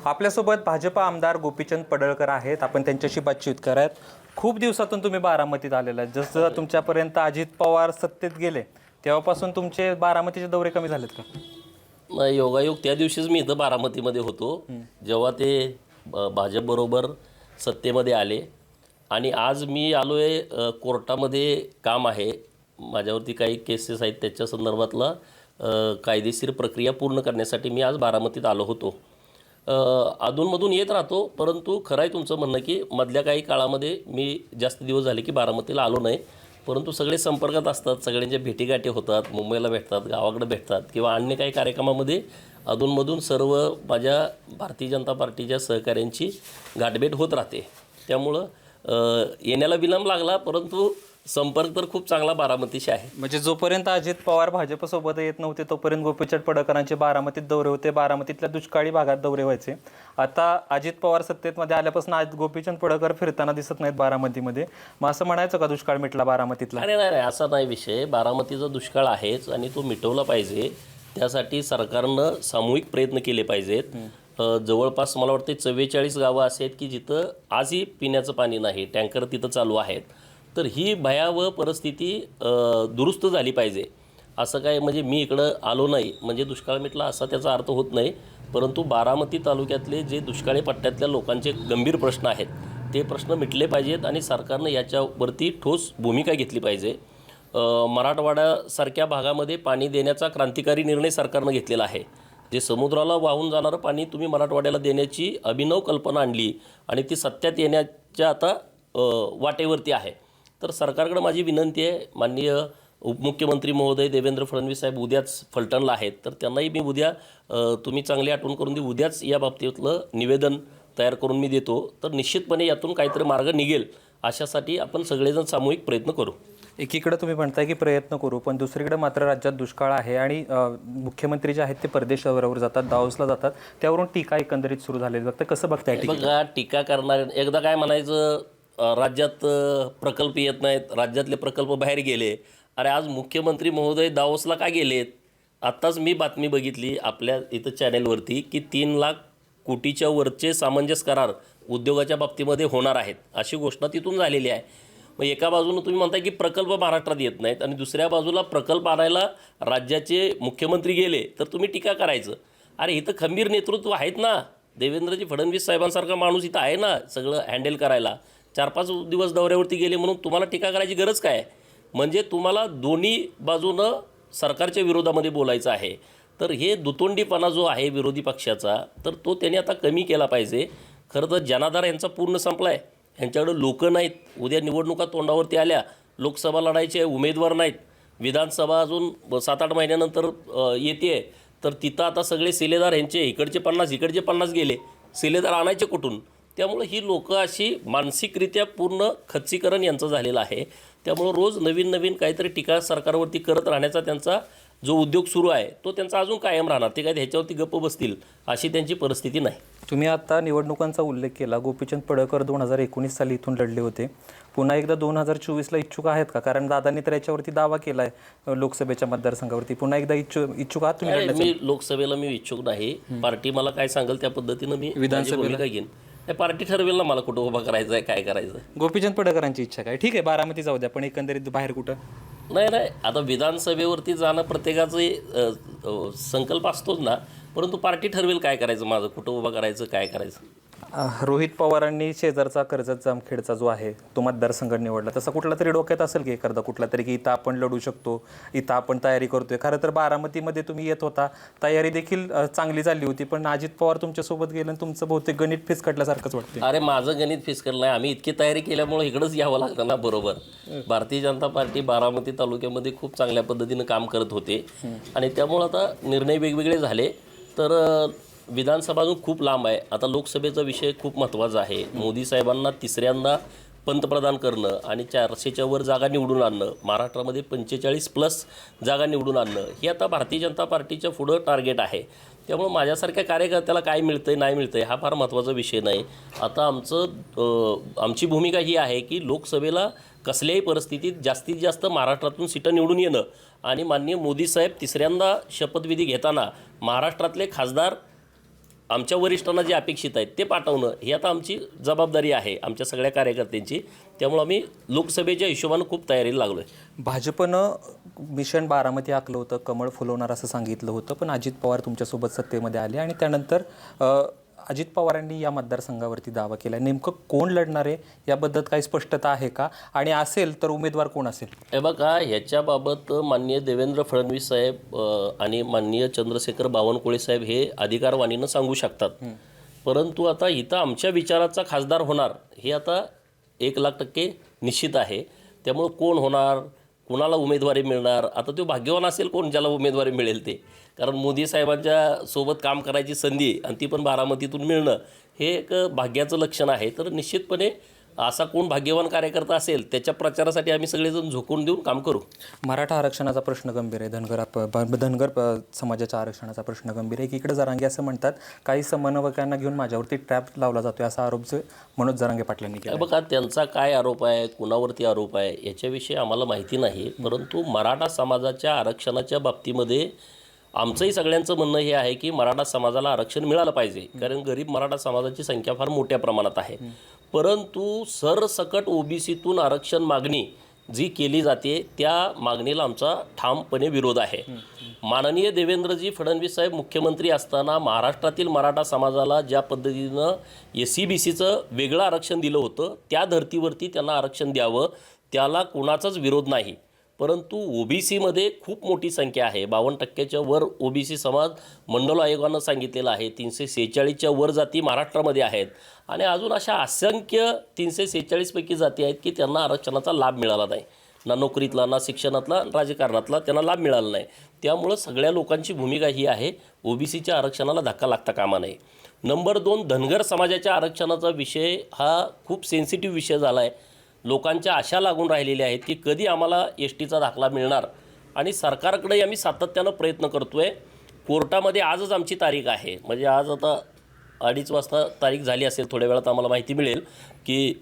आपल्यासोबत भाजपा आमदार गोपीचंद पडळकर आहेत. आपण त्यांच्याशी बातचीत करायत. खूप दिवसातून तुम्ही बारामतीत आलेला आहे. जसं तुमच्यापर्यंत अजित पवार सत्तेत गेले तेव्हापासून तुमचे बारामतीचे दौरे कमी झालेत का? नाही, योगायोग त्या दिवशीच मी इथं बारामतीमध्ये होतो जेव्हा ते भाजपबरोबर सत्तेमध्ये आले. आणि आज मी आलो आहे कोर्टामध्ये काम आहे, माझ्यावरती काही केसेस आहेत, त्याच्या संदर्भातला कायदेशीर प्रक्रिया पूर्ण करण्यासाठी मी आज बारामतीत आलो होतो. अधूनमधून येत राहतो, परंतु खरं आहे तुमचं म्हणणं की मधल्या काही काळामध्ये मी जास्त दिवस झाले की बारामतीला आलो नाही. परंतु सगळे संपर्कात असतात, सगळ्यांच्या भेटीगाठी होतात, मुंबईला भेटतात, गावाकडे भेटतात किंवा अन्य काही कार्यक्रमामध्ये अधूनमधून सर्व माझ्या भारतीय जनता पार्टीच्या सहकाऱ्यांची गाठभेट होत राहते. त्यामुळं येण्याला विलंब लागला, परंतु संपर्क तर खूप चांगला बारामतीशी आहे. म्हणजे जोपर्यंत अजित पवार भाजपसोबत येत नव्हते तोपर्यंत गोपीचंद पडळकरांचे बारामतीत दौरे होते, बारामतीतल्या दुष्काळी भागात दौरे व्हायचे. आता अजित पवार सत्तेमध्ये आल्यापासून आज गोपीचंद पडळकर फिरताना दिसत नाहीत बारामतीमध्ये. मग असं म्हणायचं का दुष्काळ मिटला बारामतीतला? अरे नाही, असा नाही विषय. बारामतीचा दुष्काळ आहेच आणि तो मिटवला पाहिजे. त्यासाठी सरकारनं सामूहिक प्रयत्न केले पाहिजेत. जवळपास मला वाटते 44 गावं असे आहेत की जिथं आजही पिण्याचं पाणी नाही, टँकर तिथं चालू आहेत. तर ही भयावह परिस्थिती दुरुस्त झाली पाहिजे. असं काय म्हणजे मी इकडं आलो नाही म्हणजे दुष्काळ मिटला असा त्याचा अर्थ होत नाही. परंतु बारामती तालुक्यातले जे दुष्काळी पट्ट्यातल्या लोकांचे गंभीर प्रश्न आहेत ते प्रश्न मिटले पाहिजेत आणि सरकारनं याच्यावरती ठोस भूमिका घेतली पाहिजे. मराठवाड्यासारख्या भागामध्ये पाणी देण्याचा क्रांतिकारी निर्णय सरकारनं घेतलेला आहे. जे समुद्राला वाहून जाणारं पाणी तुम्ही मराठवाड्याला देण्याची अभिनव कल्पना आणली आणि ती सत्यात येण्याच्या आता वाटेवरती आहे. तर सरकारकडे माझी विनंती आहे, माननीय उपमुख्यमंत्री महोदय देवेंद्र फडणवीस साहेब उद्याच फलटणला आहेत, तर त्यांनाही मी उद्या तुम्ही चांगली आठवण करून दे, उद्याच या बाबतीतलं निवेदन तयार करून मी देतो. तर निश्चितपणे यातून काहीतरी मार्ग निघेल अशासाठी आपण सगळेजण सामूहिक प्रयत्न करू. एकीकडे तुम्ही म्हणताय की प्रयत्न करू, पण दुसरीकडे मात्र राज्यात दुष्काळ आहे आणि मुख्यमंत्री जे आहेत ते परदेश दौऱ्यावर जातात, दावोसला जातात, त्यावरून टीका एकंदरीत सुरू झालेली. फक्त कसं बघताय? बघा, टीका करणार एकदा काय म्हणायचं, राज्यात प्रकल्प येत नाहीत, राज्यातले प्रकल्प बाहेर गेले. अरे आज मुख्यमंत्री महोदय दावोसला का गेलेत? आत्ताच मी बातमी बघितली आपल्या इथं चॅनेलवरती की 3 लाख कोटीच्या वरचे सामंजस्य करार उद्योगाच्या बाबतीमध्ये होणार आहेत, अशी घोषणा तिथून झालेली आहे. मग एका बाजूनं तुम्ही म्हणताय की प्रकल्प महाराष्ट्रात येत नाहीत आणि दुसऱ्या बाजूला प्रकल्प आणायला राज्याचे मुख्यमंत्री गेले तर तुम्ही टीका करायचं. अरे इथं खंबीर नेतृत्व आहेत ना, देवेंद्रजी फडणवीस साहेबांसारखा माणूस इथं आहे ना सगळं हँडल करायला. 4-5 दिवस दौऱ्यावरती गेले म्हणून तुम्हाला टीका करायची गरज काय? म्हणजे तुम्हाला दोन्ही बाजूनं सरकारच्या विरोधामध्ये बोलायचं आहे. तर हे दुतोंडीपणा जो आहे विरोधी पक्षाचा, तर तो त्यांनी आता कमी केला पाहिजे. खरं तर जनाधार यांचा पूर्ण संपला आहे, ह्यांच्याकडं लोक नाहीत. उद्या निवडणुका तोंडावरती आल्या, लोकसभा लढायचे उमेदवार नाहीत, विधानसभा अजून 7-8 महिन्यानंतर येते, तर तिथं आता सगळे शिलेदार ह्यांचे इकडचे 50 इकडचे 50 गेले, शिलेदार आणायचे कुठून? त्यामुळं ही लोकं अशी मानसिकरित्या पूर्ण खच्चीकरण यांचं झालेलं आहे. त्यामुळं रोज नवीन नवीन काहीतरी टीका सरकारवरती करत राहण्याचा त्यांचा जो उद्योग सुरू आहे तो त्यांचा अजून कायम राहणार. ते काय ह्याच्यावरती गप्प बसतील अशी त्यांची परिस्थिती नाही. तुम्ही आता निवडणुकांचा उल्लेख केला. गोपीचंद पडळकर 2019 साली इथून लढले होते. पुन्हा एकदा 2024ला इच्छुक आहेत का? कारण दादांनी तर याच्यावरती दावा केला आहे लोकसभेच्या मतदारसंघावरती. पुन्हा एकदा इच्छुक आहात तुम्ही? मी लोकसभेला इच्छुक नाही. पार्टी मला काय सांगेल त्या पद्धतीनं मी विधानसभेला घेईन. पार्टी ठरवेल ना मला कुठं उभा करायचं आहे, काय करायचं. गोपीचंद पडळकरांची इच्छा काय? ठीक आहे, बारामती जाऊ द्या, पण एकंदरीत बाहेर कुठं? नाही, आता विधानसभेवरती जाणं प्रत्येकाचं संकल्प असतोच ना, परंतु पार्टी ठरवेल काय करायचं, माझं कुठं उभं करायचं, काय करायचं. रोहित पवारांनी शेजारचा कर्जत जामखेडचा जो आहे तो मतदारसंघ निवडला. तसा कुठला तरी डोक्यात असेल की एखादा कुठला तरी की इथं आपण लढू शकतो, इथं आपण तयारी करतोय? खरं तर बारामतीमध्ये तुम्ही येत होता, तयारी देखील चांगली झाली होती, पण अजित पवार तुमच्यासोबत गेलं आणि तुमचं बहुतेक गणित फिसकटल्यासारखंच वाटतं. अरे माझं गणित फिसकटलं नाही, आम्ही इतकी तयारी केल्यामुळे इकडंच यावं लागतं ना. बरोबर, भारतीय जनता पार्टी बारामती तालुक्यामध्ये खूप चांगल्या पद्धतीनं काम करत होते आणि त्यामुळं आता निर्णय वेगवेगळे झाले. तर विधानसभा अजून खूप लांब आहे. आता लोकसभेचा विषय खूप महत्त्वाचा आहे. मोदी साहेबांना 3ऱ्यांदा पंतप्रधान करणं आणि 400च्या वर जागा निवडून आणणं, महाराष्ट्रामध्ये 45+ जागा निवडून आणणं, हे आता भारतीय जनता पार्टीच्या पुढं टार्गेट आहे. त्यामुळे माझ्यासारख्या कार्यकर्त्याला काय मिळतंय नाही मिळतंय हा फार महत्त्वाचा विषय नाही. आता आमची भूमिका ही आहे की लोकसभेला कसल्याही परिस्थितीत जास्तीत जास्त महाराष्ट्रातून सीटं निवडून येणं आणि माननीय मोदी साहेब 3ऱ्यांदा शपथविधी घेताना महाराष्ट्रातले खासदार आमच्या वरिष्ठांना जे अपेक्षित आहेत ते पाठवणं ही आता आमची जबाबदारी आहे आमच्या सगळ्या कार्यकर्त्यांची. त्यामुळं आम्ही लोकसभेच्या हिशोबानं खूप तयारीला लागलो आहे. भाजपनं मिशन बारामती आखलं होतं, कमळ फुलवणार असं सांगितलं होतं, पण अजित पवार तुमच्यासोबत सत्तेमध्ये आले आणि त्यानंतर अजित पवारांनी या मतदारसंघावरती दावा केला. नेमकं कोण लढणार आहे याबद्दल काही स्पष्टता आहे का, आणि असेल तर उमेदवार कोण असेल? हे बघा, ह्याच्याबाबत माननीय देवेंद्र फडणवीस साहेब आणि माननीय चंद्रशेखर बावनकुळे साहेब हे अधिकारवाणीनं सांगू शकतात. परंतु आता इथं आमच्या विचाराचा खासदार होणार हे आता 1,00,000% निश्चित आहे. त्यामुळं कोण होणार, कुणाला उमेदवारी मिळणार, आता तो भाग्यवान असेल कोण ज्याला उमेदवारी मिळेल ते. कारण मोदी साहेबांच्या सोबत काम करायची संधी आणि ती पण बारामतीतून मिळणं हे एक भाग्याचं लक्षण आहे. तर निश्चितपणे असा कोण भाग्यवान कार्यकर्ता असेल त्याच्या प्रचारासाठी आम्ही सगळेजण झोकून देऊन काम करू. मराठा आरक्षणाचा प्रश्न गंभीर आहे, धनगर समाजाच्या आरक्षणाचा प्रश्न गंभीर आहे. एकीकडे जरांगे असं म्हणतात काही समन्वयकांना घेऊन माझ्यावरती ट्रॅप लावला जातोय, असा आरोप मनोज जरांगे पाटलांनी केला. बघा, त्यांचा काय आरोप आहे, कुणावरती आरोप आहे याच्याविषयी आम्हाला माहिती नाही. परंतु मराठा समाजाच्या आरक्षणाच्या बाबतीमध्ये आमचंही सगळ्यांचं म्हणणं हे आहे की मराठा समाजाला आरक्षण मिळालं पाहिजे. कारण गरीब मराठा समाजाची संख्या फार मोठ्या प्रमाणात आहे. परंतु सरसकट ओबीसीतून आरक्षण मागणी जी केली जाते त्या मागणीला आमचा ठामपणे विरोध आहे. माननीय देवेंद्रजी फडणवीस साहेब मुख्यमंत्री असताना महाराष्ट्रातील मराठा समाजाला ज्या पद्धतीनं SC-BCचं वेगळं आरक्षण दिलं होतं त्या धर्तीवरती त्यांना आरक्षण द्यावं, त्याला कुणाचाच विरोध नाही. परंतु OBCमध्ये खूप मोठी संख्या आहे, 52%च्या वर OBC समाज मंडल आयोगानं सांगितलेलं आहे. 346च्या वर जाती महाराष्ट्रामध्ये आहेत आणि अजून अशा असंख्य 346 पैकी जाती आहेत की त्यांना आरक्षणाचा लाभ मिळाला नाही. ना नोकरीतला, ना शिक्षणातला, राजकारणातला त्यांना लाभ मिळाला नाही. त्यामुळं सगळ्या लोकांची भूमिका ही आहे OBCच्या आरक्षणाला धक्का लागता कामा नये. नंबर 2, धनगर समाजाच्या आरक्षणाचा विषय हा खूप सेन्सिटिव्ह विषय झाला आहे. लोकांच्या आशा लागून राहिलेल्या आहेत की कधी आम्हाला STचा दाखला मिळणार, आणि सरकारकडे आम्ही सातत्यानं प्रयत्न करतो आहे. कोर्टामध्ये आजच आमची तारीख आहे, म्हणजे आज आता 2:30 वाजता तारीख झाली असेल, थोड्या वेळात आम्हाला माहिती मिळेल की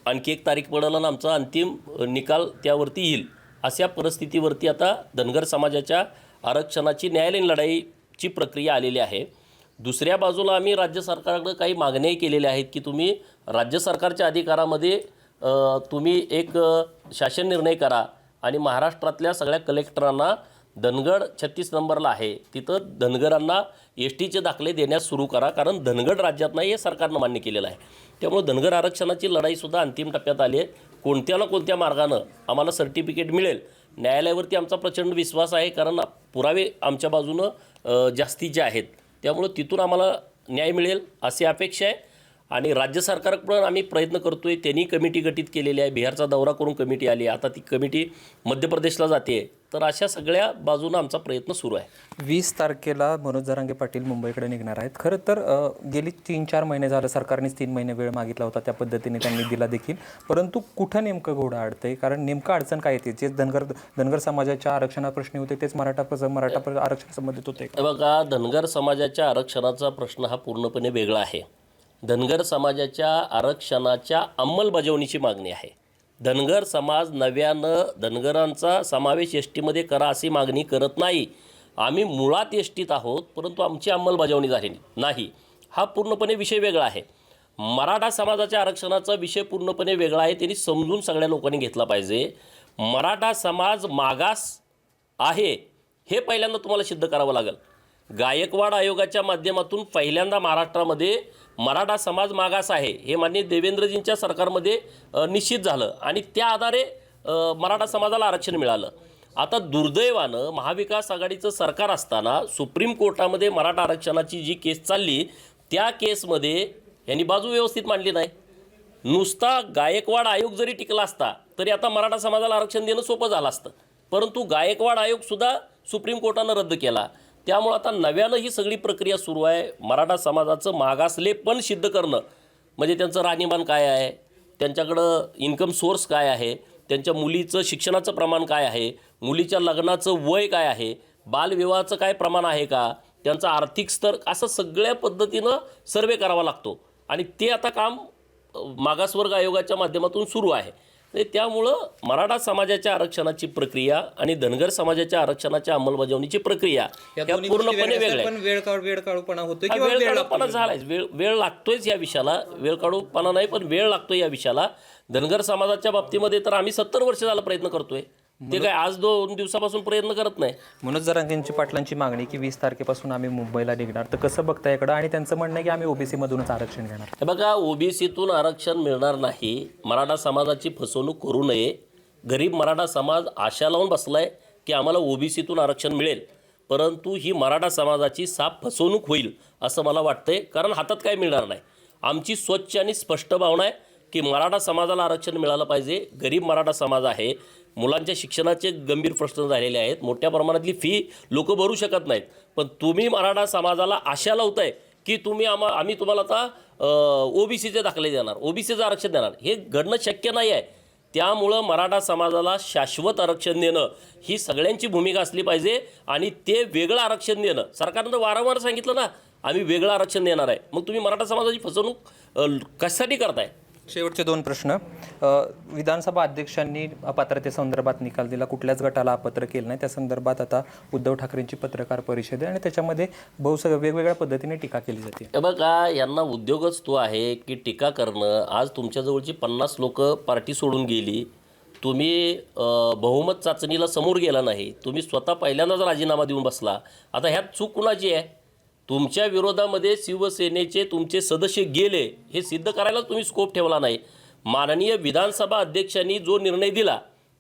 आणखी एक तारीख पडेल आणि आमचा अंतिम निकाल त्यावरती येईल. अशा परिस्थितीवरती आता धनगर समाजाच्या आरक्षणाची न्यायालयीन लढाईची प्रक्रिया आलेली आहे. दुसऱ्या बाजूला आम्ही राज्य सरकारकडे काही मागण्याही केलेल्या आहेत की तुम्ही राज्य सरकारच्या अधिकारामध्ये तुम्ही एक शासन निर्णय करा आणि महाराष्ट्रातल्या सगळ्या कलेक्टरांना धनगड 36 नंबरला आहे तिथं धनगरांना STचे दाखले देण्यास सुरू करा. कारण धनगड राज्यात नाही हे सरकारनं मान्य केलेलं आहे. त्यामुळे धनगर आरक्षणाची लढाईसुद्धा अंतिम टप्प्यात आली आहे. कोणत्या ना कोणत्या मार्गानं आम्हाला सर्टिफिकेट मिळेल. न्यायालयावरती आमचा प्रचंड विश्वास आहे, कारण पुरावे आमच्या बाजूनं जास्तीचे आहेत. त्यामुळं तिथून आम्हाला न्याय मिळेल अशी अपेक्षा आहे. आणि राज्य सरकारकडून आम्ही प्रयत्न करतो आहे. त्यांनी कमिटी गठीत केलेली आहे. बिहारचा दौरा करून कमिटी आली, आता ती कमिटी मध्य प्रदेशला जाते. तर अशा सगळ्या बाजूनं आमचा प्रयत्न सुरू आहे. 20 तारखेला मनोज जरांगे पाटील मुंबईकडे निघणार आहेत. खरं तर गेली 3-4 महिने झालं, सरकारनेच 3 महिने वेळ मागितला होता, त्या पद्धतीने त्यांनी दिला देखील. परंतु कुठं नेमकं घोडं अडतंय? कारण नेमकं अडचण काय येते? जे धनगर समाजाच्या आरक्षणा प्रश्नी होते तेच मराठा आरक्षण संबंधित होते. बघा, धनगर समाजाच्या आरक्षणाचा प्रश्न हा पूर्णपणे वेगळा आहे. धनगर समाजाच्या आरक्षणाच्या अंमलबजावणीची मागणी आहे. धनगर समाज नव्यानं धनगरांचा समावेश STमध्ये करा अशी मागणी करत नाही. आम्ही मुळात STत आहोत, परंतु आमची अंमलबजावणी झालेली नाही. हा पूर्णपणे विषय वेगळा आहे. मराठा समाजाच्या आरक्षणाचा विषय पूर्णपणे वेगळा आहे. त्यांनी समजून सगळ्या लोकांनी घेतला पाहिजे. मराठा समाज मागास आहे हे पहिल्यांदा तुम्हाला सिद्ध करावं लागेल. गायकवाड आयोगाच्या माध्यमातून पहिल्यांदा महाराष्ट्रामध्ये मराठा समाज मागास आहे हे माननीय देवेंद्रजींच्या सरकारमध्ये निश्चित झालं आणि त्या आधारे मराठा समाजाला आरक्षण मिळालं. आता दुर्दैवानं महाविकास आघाडीचं सरकार असताना सुप्रीम कोर्टामध्ये मराठा आरक्षणाची जी केस चालली त्या केसमध्ये यांनी बाजू व्यवस्थित मांडली नाही. नुसता गायकवाड आयोग जरी टिकला असता तरी आता मराठा समाजाला आरक्षण देणं सोपं झालं असतं. परंतु गायकवाड आयोगसुद्धा सुप्रीम कोर्टानं रद्द केला. त्यामुळं आता नव्यानं ही सगळी प्रक्रिया सुरू आहे. मराठा समाजाचं मागासले पण सिद्ध करणं, म्हणजे त्यांचं राहणीमान काय आहे, त्यांच्याकडं इन्कम सोर्स काय आहे, त्यांच्या मुलीचं शिक्षणाचं प्रमाण काय आहे, मुलीच्या लग्नाचं वय काय आहे, बालविवाहाचं काय प्रमाण आहे का, त्यांचा आर्थिक स्तर, असं सगळ्या पद्धतीनं सर्वे करावा लागतो. आणि ते आता काम मागासवर्ग आयोगाच्या माध्यमातून सुरू आहे. त्यामुळं मराठा समाजाच्या आरक्षणाची प्रक्रिया आणि धनगर समाजाच्या आरक्षणाच्या अंमलबजावणीची प्रक्रिया ह्या पूर्णपणे वेगळ्या पण वेळ काढूपणा होतोय हा, वेळ काढूपणा झालाय. वेळ लागतोयच या विषयाला. वेळ काढूपणा नाही, पण वेळ लागतोय या विषयाला. धनगर समाजाच्या बाबतीमध्ये तर आम्ही 70 वर्ष झाला प्रयत्न करतोय. ते काय आज 2 दिवसापासून प्रयत्न करत नाही. मनोज जरांगेंची पाटलांची मागणी की 20 तारखेपासून आम्ही मुंबईला निघणार, तर कसं बघता याकडं? आणि त्यांचं म्हणणं आहे की आम्ही ओबीसी मधूनच आरक्षण घेणार. हे बघा, ओबीसीतून आरक्षण मिळणार नाही. मराठा समाजाची फसवणूक करू नये. गरीब मराठा समाज आशा लावून बसलाय की आम्हाला ओबीसीतून आरक्षण मिळेल, परंतु ही मराठा समाजाची साफ फसवणूक होईल असं मला वाटतंय. कारण हातात काय मिळणार नाही. आमची स्वच्छ आणि स्पष्ट भावना आहे की मराठा समाजाला आरक्षण मिळालं पाहिजे. गरीब मराठा समाज आहे. मुलांच्या शिक्षणाचे गंभीर प्रश्न झालेले आहेत. मोठ्या प्रमाणातली फी लोक भरू शकत नाहीत. पण तुम्ही मराठा समाजाला आशा लावताय की आम्ही तुम्हाला आता ओबीसीचे दाखले देणार, ओबीसीचं आरक्षण देणार. हे घडणं शक्य नाही आहे. त्यामुळं मराठा समाजाला शाश्वत आरक्षण देणं ही सगळ्यांची भूमिका असली पाहिजे. आणि ते वेगळं आरक्षण देणं, सरकारनं तर वारंवार सांगितलं ना आम्ही वेगळं आरक्षण देणार आहे. मग तुम्ही मराठा समाजाची फसवणूक कशासाठी करताय? शेवटचे 2 प्रश्न. विधानसभा अध्यक्षांनी अपात्रतेसंदर्भात निकाल दिला, कुठल्याच गटाला अपात्र केलं नाही. त्या संदर्भात आता उद्धव ठाकरेंची पत्रकार परिषद आहे आणि त्याच्यामध्ये वेगवेगळ्या पद्धतीने टीका केली जाते. हे बघा, यांना उद्योगच तो आहे की टीका करणं. आज तुमच्याजवळची 50 लोक पार्टी सोडून गेली. तुम्ही बहुमत चाचणीला समोर गेला नाही. तुम्ही स्वतः पहिल्यांदाच राजीनामा देऊन बसला. आता ह्यात चूक कुणाची आहे? तुमच्या विरोधामध्ये शिवसेनेचे तुमचे सदस्य गेले हे सिद्ध करायला तुम्ही स्कोप ठेवला नाही. माननीय विधानसभा अध्यक्षांनी जो निर्णय दिला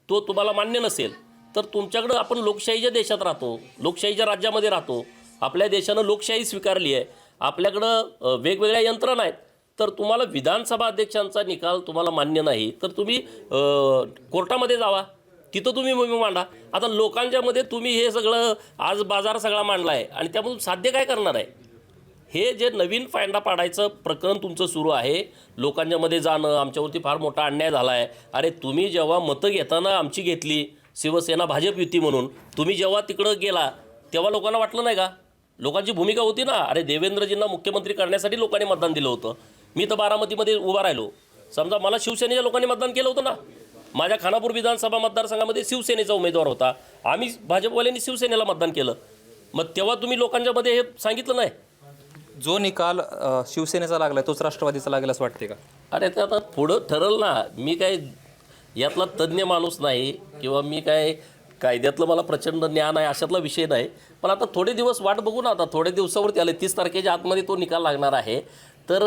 तो तुम्हाला मान्य नसेल तर तुमच्याकडं, आपण लोकशाहीच्या देशात राहतो, लोकशाहीच्या राज्यामध्ये राहतो. आपल्या देशानं लोकशाही स्वीकारली आहे. आपल्याकडं वेगवेगळ्या यंत्रणा आहेत. तर तुम्हाला विधानसभा अध्यक्षांचा निकाल तुम्हाला मान्य नाही तर तुम्ही कोर्टामध्ये जावा, तिथं तुम्ही भूमी मांडा. आता लोकांच्यामध्ये तुम्ही हे सगळं आज बाजार सगळा मांडला आहे आणि त्यामधून साध्य काय करणार आहे? हे जे नवीन फायदा पाडायचं प्रकरण तुमचं सुरू आहे, लोकांच्यामध्ये जाणं, आमच्यावरती फार मोठा अन्याय झाला आहे. अरे तुम्ही जेव्हा मतं घेताना आमची घेतली शिवसेना भाजप युती म्हणून, तुम्ही जेव्हा तिकडं गेला तेव्हा लोकांना वाटलं नाही का? लोकांची भूमिका होती ना, अरे देवेंद्रजींना मुख्यमंत्री करण्यासाठी लोकांनी मतदान दिलं होतं. मी तर बारामतीमध्ये उभा राहिलो. समजा मला शिवसेनेच्या लोकांनी मतदान केलं होतं ना. माझ्या खानापूर विधानसभा मतदारसंघामध्ये शिवसेनेचा उमेदवार होता. आम्ही भाजपवाल्यांनी शिवसेनेला मतदान केलं. मग तेव्हा तुम्ही लोकांच्यामध्ये हे सांगितलं नाही? जो निकाल शिवसेनेचा लागला तोच राष्ट्रवादीचा लागेल असं वाटते का? अरे ते आता पुढं ठरल ना. मी काय यातला तज्ज्ञ माणूस नाही किंवा मी काय कायद्यातलं मला प्रचंड ज्ञान आहे अशातला विषय नाही. पण आता थोडे दिवस वाट बघू ना. आता थोडे दिवसावरती आले, 30 तारखेच्या आतमध्ये तो निकाल लागणार आहे. तर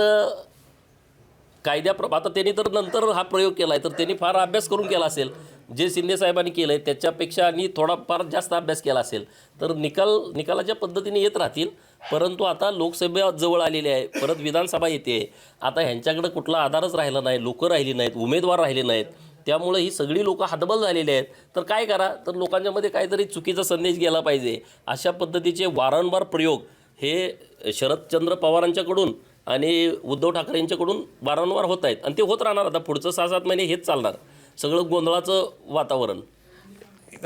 आता त्यांनी तर नंतर हा प्रयोग केला आहे तर त्यांनी फार अभ्यास करून केला असेल. जे शिंदे साहेबांनी केलं आहे त्याच्यापेक्षा आणि थोडाफार जास्त अभ्यास केला असेल तर निकालाच्या पद्धतीने येत राहतील. परंतु आता लोकसभा जवळ आलेली आहे, परत विधानसभा येते. आता ह्यांच्याकडे कुठला आधारच राहिला नाही, लोकं राहिली नाहीत, उमेदवार राहिले नाहीत. त्यामुळे ही सगळी लोकं हतबल झालेली आहेत. तर काय करा, तर लोकांच्यामध्ये काहीतरी चुकीचा संदेश गेला पाहिजे. अशा पद्धतीचे वारंवार प्रयोग हे शरदचंद्र पवारांच्याकडून आणि उद्धव ठाकरेंच्याकडून वारंवार होत आहेत आणि ते होत राहणार. आता पुढचं 6-7 महिने हेच चालणार, सगळं गोंधळाचं वातावरण.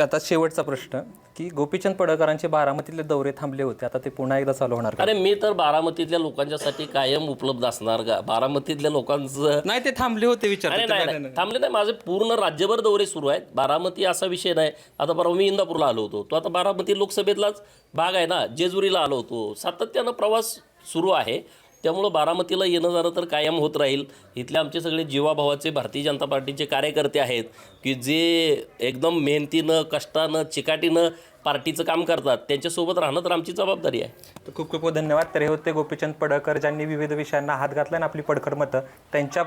आता शेवटचा प्रश्न की गोपीचंद पडळकरांचे बारामतीतले दौरे थांबले होते, आता ते पुन्हा एकदा चालू होणार का? अरे मी तर बारामतीतल्या लोकांच्यासाठी कायम उपलब्ध असणार का? बारामतीतल्या लोकांचं नाही, ते थांबले होते विचार. नाही थांबले नाही. माझे पूर्ण राज्यभर दौरे सुरू आहेत. बारामती असा विषय नाही. आता परवा मी इंदापूरला आलो होतो, तो आता बारामती लोकसभेतलाच भाग आहे ना. जेजुरीला आलो होतो. सातत्यानं प्रवास सुरू आहे. त्यामुळं बारामतीला येणं जाणं तर कायम होत राहील. इथले आमचे सगळे जीवाभावाचे भारतीय जनता पार्टीचे कार्यकर्ते आहेत की जे एकदम मेहनतीनं, कष्टानं, चिकाटीनं पार्टीचं काम करतात. त्यांच्यासोबत राहणं तर आमची जबाबदारी आहे. तर खूप खूप धन्यवाद. तर हे होते गोपीचंद पडळकर, ज्यांनी विविध विषयांना हात घातला आणि आपली पडखड मतं त्यांच्या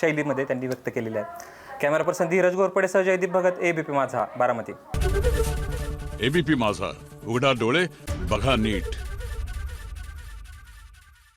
शैलीमध्ये त्यांनी व्यक्त केलेली आहेत. कॅमेरा पर्सन धीरज गोरपडेसह जयदीप भगत, एबीपी माझा, बारामती. एबीपी माझा, उघडा डोळे बघा नीट.